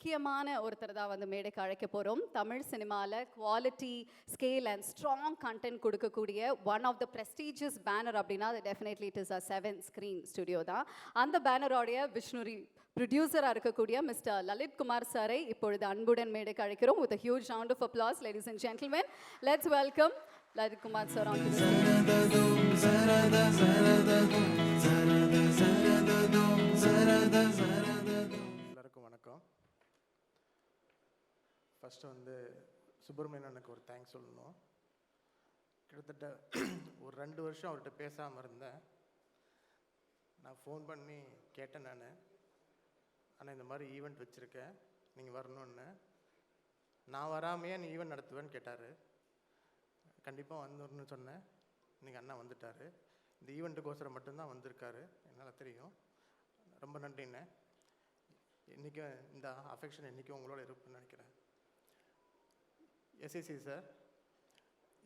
முக்கியமான ஒருத்தர் தான் வந்து மேடைக்கு அழைக்க போகிறோம். தமிழ் சினிமாவில் quality, scale and strong content கொடுக்கக்கூடிய one of the prestigious banner அப்படின்னா அது definitely it is a 7 Screen Studio தான். அந்த பேனரோடைய விஷ்ணுரி ப்ரொடியூசராக இருக்கக்கூடிய மிஸ்டர் லலித் குமார் சாரை இப்பொழுது அன்புடன் மேடைக்கு அழைக்கிறோம். With a huge round of applause, ladies and gentlemen. Let's welcome Lalit Kumar sir on the stage. எல்லாருக்கும் வணக்கம். ஃபஸ்ட்டு வந்து சுப்பிரமணியன் அண்ணனுக்கு ஒரு தேங்க்ஸ் சொல்லணும். கிட்டத்தட்ட ஒரு 2 வருஷம் அவர்கிட்ட பேசாமல் இருந்தேன். நான் ஃபோன் பண்ணி கேட்டேன், ஆனால் இந்த மாதிரி ஈவெண்ட் வச்சுருக்கேன், நீங்கள் வரணுன்னு. நான் வராமையே நீ ஈவெண்ட் நடத்துவேன்னு கேட்டார். கண்டிப்பாக வந்துடணும்னு சொன்னேன். இன்றைக்கி அண்ணா வந்துட்டார். இந்த ஈவெண்ட்டுக்கோசரம் மட்டும்தான் வந்திருக்காரு, என்னால் தெரியும். ரொம்ப நன்றிண்ணே. இன்றைக்கும் இந்த அஃபெக்ஷன் இன்றைக்கும் உங்களோட இருப்புன்னு நினைக்கிறேன்.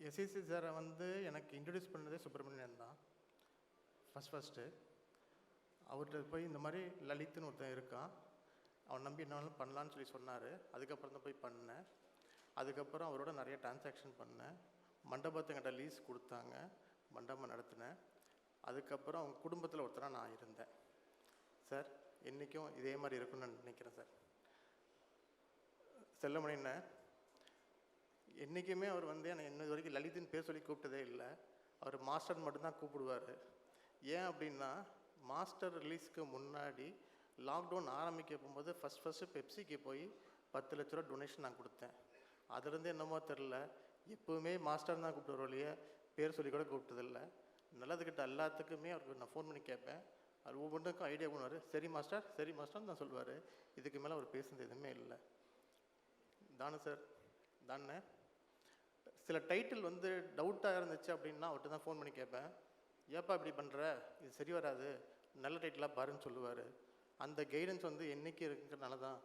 எஸ்எஸ்சி சாரை வந்து எனக்கு இன்ட்ரடியூஸ் பண்ணதே சுப்பிரமணியன் தான். ஃபஸ்ட்டு அவர்கிட்ட போய் இந்த மாதிரி லலித்னு ஒருத்தன் இருக்கான், அவன் நம்பி என்னாலும் பண்ணலான்னு சொல்லி சொன்னார். அதுக்கப்புறம் தான் போய் பண்ணேன். அதுக்கப்புறம் அவரோட நிறைய டிரான்சாக்ஷன் பண்ணேன். மண்டபத்தை என்கிட்ட லீஸ் கொடுத்தாங்க, மண்டபம் நடத்தினேன். அதுக்கப்புறம் அவங்க குடும்பத்தில் ஒருத்தராக நான் இருந்தேன். சார் என்றைக்கும் இதே மாதிரி இருக்குன்னு நான் நினைக்கிறேன். சார் செல்லமணின்னு என்றைக்குமே அவர் வந்து என்னை இன்னது வரைக்கும் லலித்தின் பேர் சொல்லி கூப்பிட்டதே இல்லை. அவர் மாஸ்டர் மட்டும்தான் கூப்பிடுவார். ஏன் அப்படின்னா, மாஸ்டர் ரிலீஸ்க்கு முன்னாடி லாக்டவுன் ஆரம்பிக்க போகும்போது ஃபஸ்ட்டு பெப்சிக்கு போய் 10 லட்ச ரூபா டொனேஷன் நான் கொடுத்தேன். அதுலேருந்து என்னமோ தெரில, எப்போவுமே மாஸ்டர் தான் கூப்பிட்டு இல்லையா, பேர் சொல்லி கூட கூப்பிட்டதில்லை. நல்லதுக்கிட்ட எல்லாத்துக்குமே அவருக்கு நான் ஃபோன் பண்ணி கேட்பேன். அது ஒவ்வொன்றுக்கும் ஐடியா பண்ணுவார். சரி மாஸ்டர்னு தான் சொல்லுவார். இதுக்கு மேலே அவர் பேசுனது எதுவுமே இல்லை. தானே சில டைட்டில் வந்து டவுட்டாக இருந்துச்சு அப்படின்னா அவர்கிட்ட தான் ஃபோன் பண்ணி கேட்பேன். ஏப்பா இப்படி பண்ணுற, இது சரி வராது, நல்ல டைட்டிலாக பாருன்னு சொல்லுவார். அந்த கைடன்ஸ் வந்து என்றைக்கு இருக்கிறனால தான்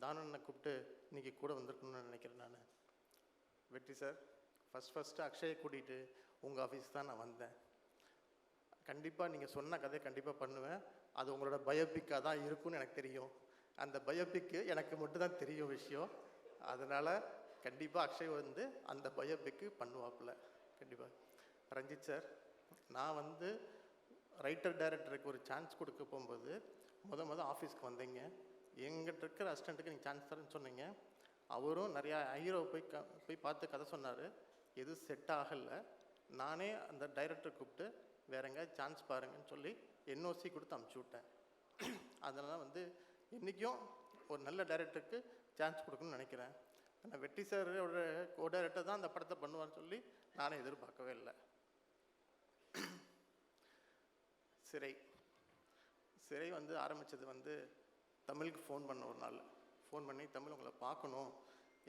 தானனை கூப்பிட்டு இன்றைக்கி கூட வந்திருக்கணும்னு நினைக்கிறேன். நான் வெற்றி சார் ஃபஸ்ட்டு அக்ஷயை கூட்டிகிட்டு உங்கள் ஆஃபீஸ் தான் நான் வந்தேன். கண்டிப்பாக நீங்கள் சொன்ன கதையை கண்டிப்பாக பண்ணுவேன். அது உங்களோட பயோபிக்காக தான் இருக்குன்னு எனக்கு தெரியும். அந்த பயோபிக்கு எனக்கு மட்டும்தான் தெரியும் விஷயம். அதனால் கண்டிப்பாக அக்ஷய் வந்து அந்த பயோபிக்கு பண்ணுவாப்பில் கண்டிப்பாக. ரஞ்சித் சார், நான் வந்து ரைட்டர் டைரக்டருக்கு ஒரு சான்ஸ் கொடுக்க போகும்போது மொதல் ஆஃபீஸ்க்கு வந்தீங்க. எங்கிட்ட இருக்கிற அசிஸ்டண்ட்டுக்கு நீங்கள் சான்ஸ் தரேன்னு சொன்னீங்க. அவரும் நிறையா ஹீரோ போய் பார்த்து கதை சொன்னார். எதுவும் செட் ஆகலை. நானே அந்த டைரக்டரை கூப்பிட்டு வேற எங்கேயாவது சான்ஸ் பாருங்கன்னு சொல்லி என்ஓசி கொடுத்து அமுச்சு விட்டேன். அதனால் வந்து இன்றைக்கும் ஒரு நல்ல டைரக்டருக்கு சான்ஸ் கொடுக்கணும்னு நினைக்கிறேன். ஆனால் வெற்றி சாரோட கோ டைரக்டர் தான் அந்த படத்தை பண்ணுவான்னு சொல்லி நானே எதிர்பார்க்கவே இல்லை. சிறை வந்து ஆரம்பித்தது வந்து தமிழுக்கு ஃபோன் பண்ண ஒரு நாள் ஃபோன் பண்ணி, தமிழ் உங்களை பார்க்கணும்,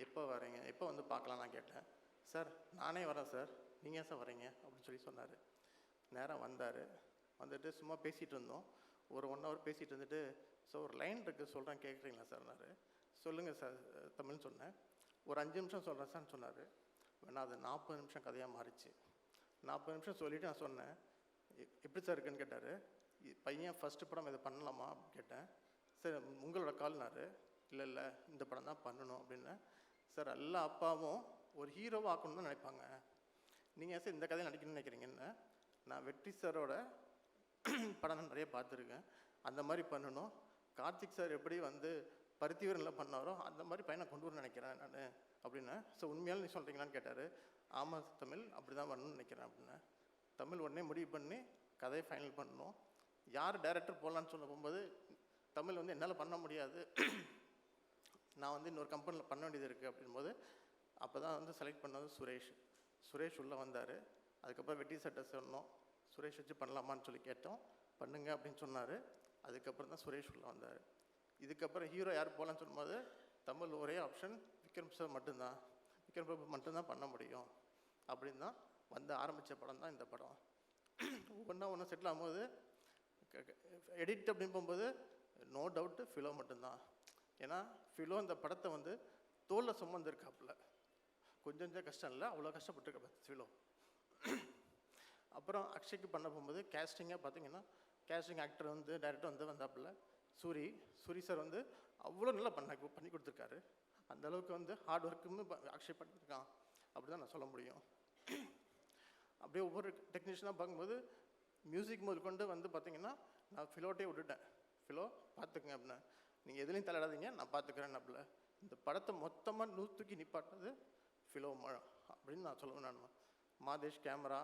எப்போ வரீங்க, எப்போ வந்து பார்க்கலாம் நான் கேட்டேன். சார் நானே வரேன் சார், நீங்கள் ஏன் சார் வரீங்க அப்படின்னு சொல்லி சொன்னார். நேராக வந்துட்டு சும்மா பேசிகிட்டு இருந்தோம். ஒரு 1 ஹவர் பேசிகிட்டு இருந்துட்டு, ஸோ ஒரு லைன் இருக்குது சொல்கிறேன் கேட்குறீங்களா சார்னாரு. சொல்லுங்கள் சார் தமிழ்னு சொன்னேன். ஒரு 5 நிமிஷம் சொல்கிறேன் சார்னு சொன்னார். வேணா அது 40 நிமிஷம் கதையாக மாறிச்சு. 40 நிமிஷம் சொல்லிவிட்டு நான் சொன்னேன், எப்படி சார் இருக்குன்னு கேட்டார். பையன் ஃபஸ்ட்டு படம் இதை பண்ணலாமா அப்படின்னு கேட்டேன். சார் உங்களோட கால்னாரு. இல்லை இந்த படம் தான் பண்ணணும் அப்படின்னு. சார் எல்லா அப்பாவும் ஒரு ஹீரோவாக ஆக்கணும்னு தான் நினைப்பாங்க, நீங்கள் சார் இந்த கதையை நடிக்கணும்னு நினைக்கிறீங்கன்னு. நான் வெற்றி சாரோட படம் தான் நிறைய பார்த்துருக்கேன். அந்த மாதிரி பண்ணணும். கார்த்திக் சார் எப்படி வந்து பருத்திவீரனில் பண்ணாரோ அந்த மாதிரி பையனை கொண்டு வர நினைக்கிறேன் நான் அப்படின்னு. ஸோ உண்மையால் நீ சொல்கிறீங்களான்னு கேட்டார். ஆமாம் தமிழ் அப்படி தான் பண்ணணும்னு நினைக்கிறேன் அப்படின்னு. தமிழ் உடனே முடிவு பண்ணி கதையை ஃபைனல் பண்ணணும். யார் டைரக்டர் போடலான்னு சொல்ல போகும்போது தமிழ் வந்து என்னால் பண்ண முடியாது, நான் வந்து இன்னொரு கம்பெனியில் பண்ண வேண்டியது இருக்குது அப்படின்போது அப்போ தான் வந்து செலக்ட் பண்ணது சுரேஷ் உள்ளே வந்தார். அதுக்கப்புறம் வெட்டி சட்டை சொன்னோம், சுரேஷ் வச்சு பண்ணலாமான்னு சொல்லி கேட்டோம். பண்ணுங்க அப்படின்னு சொன்னார். அதுக்கப்புறம் தான் சுரேஷ் உள்ளே வந்தார். இதுக்கப்புறம் ஹீரோ யார் போகலான்னு சொல்லும்போது தமிழ் ஒரே ஆப்ஷன் விக்ரம் சார் மட்டும்தான், விக்ரம் பிரபு மட்டும்தான் பண்ண முடியும் அப்படின்னு தான் வந்து ஆரம்பித்த படம் தான் இந்த படம். ஒன்று செட்டில் ஆகும்போது எடிட் அப்படின்னு போகும்போது நோ டவுட்டு ஃபிலோ மட்டும்தான். ஏன்னா ஃபிலோ இந்த படத்தை வந்து தோலில் சுமந்துருக்காப்புல, கொஞ்சம் கஷ்டம் இல்லை, அவ்வளோ கஷ்டப்பட்டுருக்க ஃபிலோ. அப்புறம் அக்ஷய்க்கு பண்ண போகும்போது கேஸ்டிங்காக பார்த்தீங்கன்னா கேஸ்டிங் ஆக்டர் வந்து டைரக்டர் வந்து வந்தாப்புல சூரி சார் வந்து அவ்வளோ நல்லா பண்ணி கொடுத்துருக்காரு. அந்த அளவுக்கு வந்து ஹார்ட் ஒர்க்குன்னு அக்ஷய் பண்ணியிருக்கான் அப்படி தான் நான் சொல்ல முடியும். அப்படியே ஒவ்வொரு டெக்னீஷியனாக பார்க்கும்போது மியூசிக் முதல் கொண்டு வந்து பார்த்தீங்கன்னா நான் ஃபிலோட்டே விட்டுட்டேன். ஃபிலோ பார்த்துக்குங்க அப்படின்னா, நீங்கள் எதுலேயும் தலையிடாதீங்க, நான் பார்த்துக்கிறேன் அப்படில. இந்த படத்தை மொத்தமாக நூற்றுக்கு நிப்பாட்டினது ஃபிலோ அப்படின்னு நான் சொல்லுவேன். நான் மாதேஷ் கேமரா,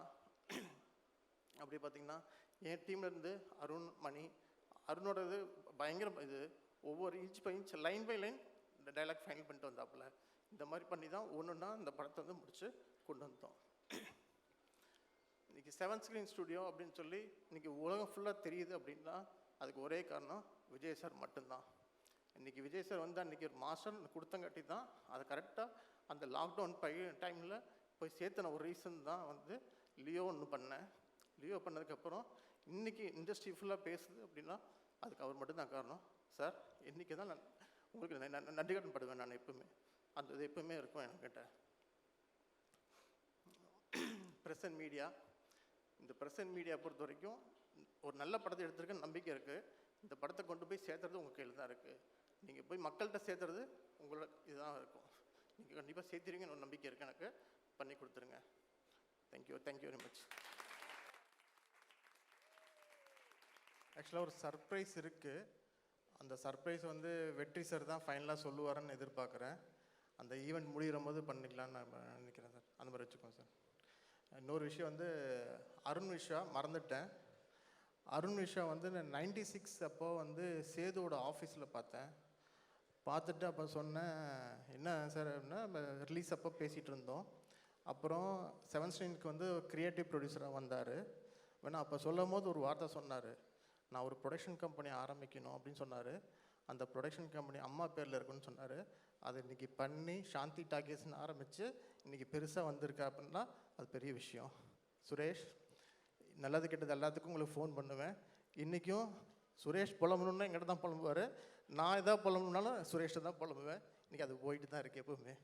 அப்படி பார்த்தீங்கன்னா என் டீம்லேருந்து அருண், மணி, அருணோடது பயங்கர இது, ஒவ்வொரு inch by inch line by line இந்த டைலாக் ஃபைனல் பண்ணிட்டு வந்தாப்புல. இந்த மாதிரி பண்ணி தான் ஒன்றுன்னா இந்த படத்தை வந்து முடிச்சு கொண்டு வந்தோம். இன்றைக்கி 7 ஸ்க்ரீன் ஸ்டுடியோ அப்படின்னு சொல்லி இன்றைக்கி உலகம் ஃபுல்லாக தெரியுது அப்படின்னா அதுக்கு ஒரே காரணம் விஜய் சார் மட்டும்தான். இன்றைக்கி விஜய் சார் வந்து அன்றைக்கி ஒரு மாஸ்டர் கொடுத்தங்காட்டி தான் அதை கரெக்டாக அந்த லாக்டவுன் டைமில் போய் சேர்த்தன ஒரு ரீசன் தான் வந்து லியோ ஒன்று பண்ணேன். லியோ பண்ணதுக்கப்புறம் இன்றைக்கி இண்டஸ்ட்ரி ஃபுல்லாக பேசுது அப்படின்னா அதுக்கு அவர் மட்டும்தான் காரணம். சார் இன்றைக்கி தான் நான் உங்களுக்கு நன்றி கடன் படுவேன். நான் எப்பவுமே அந்த இது எப்பவுமே இருக்கும் என்கிட்ட. ப்ரெசன்ட் மீடியா, இந்த ப்ரெசன்ட் மீடியா பொறுத்த வரைக்கும் ஒரு நல்ல படத்தை எடுத்துருக்க நம்பிக்கை இருக்குது. இந்த படத்தை கொண்டு போய் சேர்த்துறது உங்கள் கையில் தான் இருக்குது. நீங்கள் போய் மக்கள்கிட்ட சேர்த்துறது உங்களோட இதுதான் இருக்கும். நீங்கள் கண்டிப்பாக சேர்த்துருவீங்கன்னு ஒரு நம்பிக்கை இருக்குது எனக்கு. பண்ணி கொடுத்துருங்க. Thank you very much. ஆக்சுவலாக ஒரு சர்ப்ரைஸ் இருக்குது. அந்த சர்ப்ரைஸ் வந்து வெற்றி சார் தான் ஃபைனலாக சொல்லுவாருன்னு எதிர்பார்க்குறேன். அந்த ஈவெண்ட் முடிகிற போது பண்ணிக்கலான்னு நான் நினைக்கிறேன் சார். அந்த மாதிரி வச்சுக்கோங்க சார். இன்னொரு விஷயம் வந்து அருண் விஷா மறந்துட்டேன். அருண் விஷா வந்து நான் 96 அப்போ வந்து சேதுவோட ஆஃபீஸில் பார்த்துட்டு அப்போ சொன்னேன், என்ன சார் அப்படின்னா ரிலீஸ் அப்போ பேசிகிட்டு இருந்தோம். அப்புறம் 7 ஸ்க்ரீனுக்கு வந்து க்ரியேட்டிவ் ப்ரொடியூசராக வந்தார். வேணா அப்போ சொல்லும் போது ஒரு வார்த்தை சொன்னார், நான் ஒரு ப்ரொடக்ஷன் கம்பெனி ஆரம்பிக்கணும் அப்படின்னு சொன்னார். அந்த ப்ரொடக்ஷன் கம்பெனி அம்மா பேரில் இருக்குன்னு சொன்னார். அதை இன்றைக்கி பண்ணி சாந்தி டாக்கீஸ்ன்னு ஆரம்பித்து இன்றைக்கி பெருசாக வந்திருக்கா அப்படின்னா அது பெரிய விஷயம். சுரேஷ், நல்லது கெட்டது எல்லாத்துக்கும் உங்களுக்கு ஃபோன் பண்ணுவேன். இன்றைக்கும் சுரேஷ் புலம்பணுன்னா எங்கிட்ட தான் புலம்புவார். நான் எதாவது புலம்புனாலும் சுரேஷ்ட தான் புலம்புவேன். இன்றைக்கி அது போயிட்டு தான் இருக்குது எப்போவுமே.